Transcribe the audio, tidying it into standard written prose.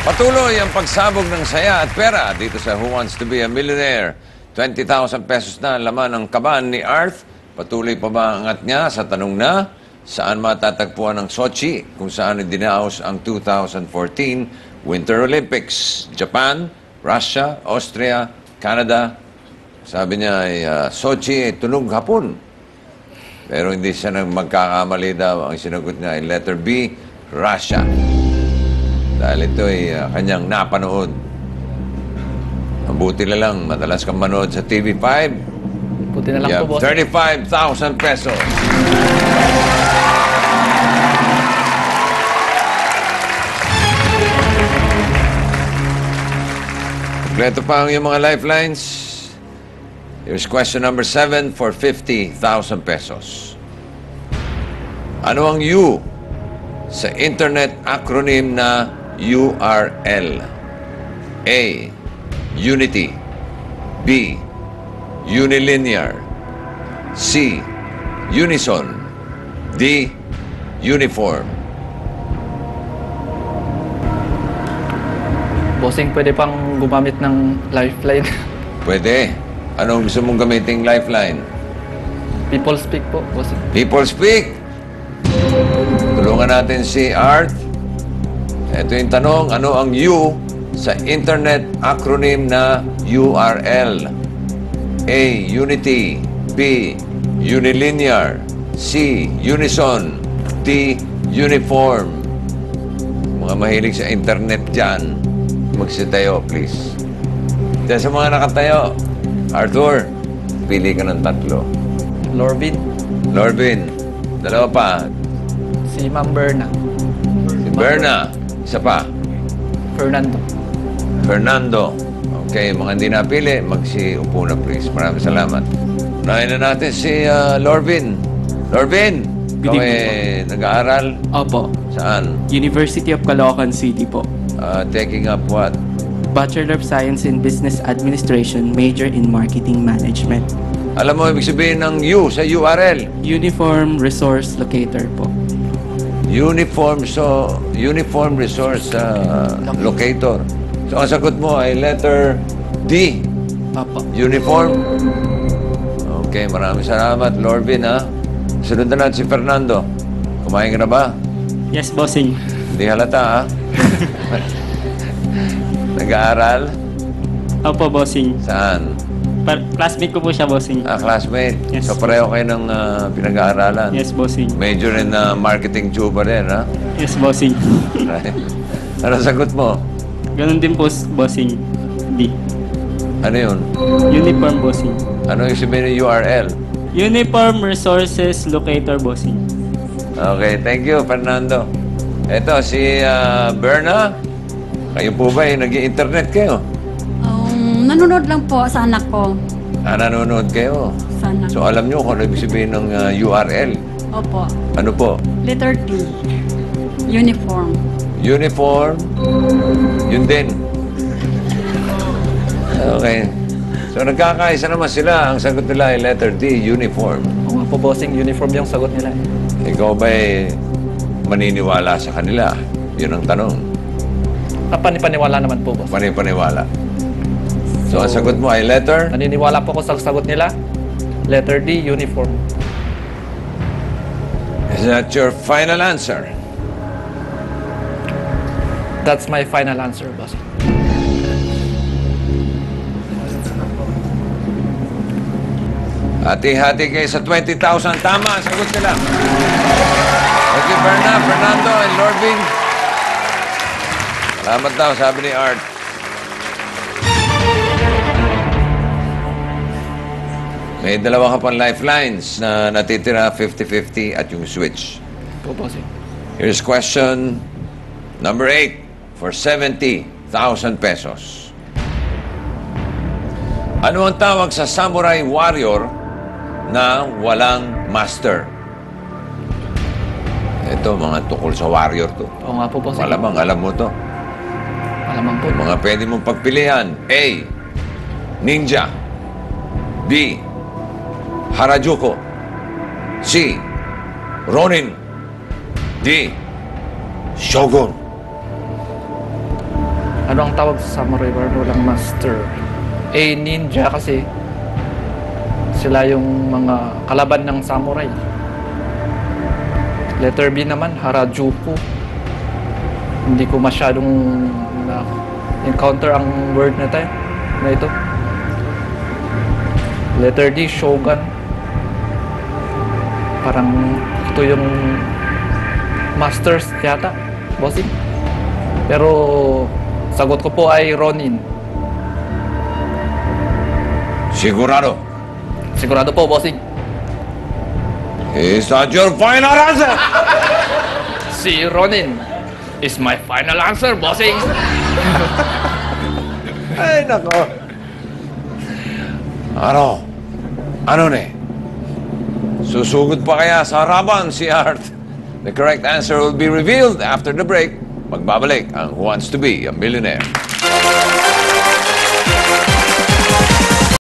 Patuloy ang pagsabog ng saya at pera dito sa Who Wants to be a Millionaire. 20,000 pesos na ang laman ng kaban ni Arth. Patuloy pa ba ang angat niya sa tanong na saan matatagpuan ang Sochi kung saan idinaos ang 2014 Winter Olympics? Japan, Russia, Austria, Canada. Sabi niya ay Sochi ay tunog hapon. Pero hindi siya magkakamali daw. Ang sinagot niya ay letter B, Russia. Dahil ito ay kanyang napanood. Mabuti na lang, madalas kang manood sa TV5. Buti na lang You po, have boss. 35,000 pesos. Kompleto pa ang iyong mga lifelines. Here's question number 7 for 50,000 pesos. Ano ang U sa internet acronym na URL? A. Unity. B. Unilinear. C. Unison. D. Uniform. Bossing, pwede pang gumamit ng lifeline. Pwede. Anong gusto mong gamiting lifeline? People speak po, bossing. People speak. Tulungan natin si Art. Ito yung tanong, ano ang U sa internet acronym na URL? A. Unity. B. Unilinear. C. Unison. D. Uniform. Mga mahilig sa internet dyan, magsitayo, please. Diyan sa mga nakatayo, Arthur, pili ka ng tatlo. Lorvin, Lorvin, dalawa pa. si Ma'am Berna, Si Berna, isa pa. Fernando. Fernando. Okay, mga hindi napili, magsiupo na please. Maraming salamat. Unahin na natin si Lorvin. Lorvin, ikaw Good ay evening nag-aaral? Opo. Saan? University of Caloocan City po. Taking up what? Bachelor of Science in Business Administration, major in Marketing Management. Alam mo, ibig sabihin ng U sa URL. Uniform Resource Locator po. Uniform Resource Locator. So, ang sagot mo ay letter D. Opo. Uniform. Okay, maraming salamat, Lorvin, ha? Sunod na natin si Fernando. Kumain ka na ba? Yes, bossing. Hindi halata, ha? Nag-aaral? Opo, bossing. Saan? Classmate ko po siya, bossing. Classmate? Yes. So, pareho kayo ng pinag-aaralan? Yes, bossing. Major in marketing juba rin, ha? Yes, bossing. Right. Ano sagot mo? Ganun din po, bossing. D. Ano yun? Uniform, bossing. Ano yung sabihin ng URL? Uniform Resources Locator, bossing. Okay, thank you, Fernando. Eto, si Berna. Kayo po ba nag-i-internet kayo? Nanonood lang po sa anak ko. Nanonood kayo. Sa anak So, alam nyo kung ano ibig sabihin ng URL. Opo. Ano po? Letter D. Uniform. Uniform. Yun din. Okay. So, nagkakaisa naman sila. Ang sagot nila ay letter D, uniform. Oo nga po, bossing, uniform yung sagot nila. Ikaw ba'y maniniwala sa kanila? Yun ang tanong. Panipaniwala naman po, boss. Panipaniwala. So, ang sagot mo ay letter? Naniniwala po ko sa sagot nila. Letter D, uniform. Is that your final answer? That's my final answer, bossing. Hati-hati kayo sa 20,000. Tama ang sagot nila. Thank you, Fernando, and Lorvin. Salamat daw, sabi ni Art. May dalawa ka pang lifelines na natitira 50-50 at yung switch. Po, bossing. Here's question number 8 for 70,000 pesos. Ano ang tawag sa samurai warrior na walang master? Ito, mga tukol sa warrior to. Oo nga po, bossing. Malamang, alam mo to. Malamang po. Mga pwede mong pagpilian. A. Ninja. B. Harajuku. C. Ronin. D. Shogun. Ano ang tawag sa samurai war? Walang master. A, ninja kasi sila yung mga kalaban ng samurai. Letter B naman, Harajuku. Hindi ko masyadong na-encounter ang word na ito. Letter D, Shogun. Parang ito yung masters yata, bossing. Pero sagot ko po ay Ronin. Sigurado. Sigurado po, bossing. Is that your final answer? Si Ronin is my final answer, bossing. Ay, nako. Ano ne? Susugod pa kaya sa harapan si Art? The correct answer will be revealed after the break. Magbabalik ang Who Wants to Be a Millionaire.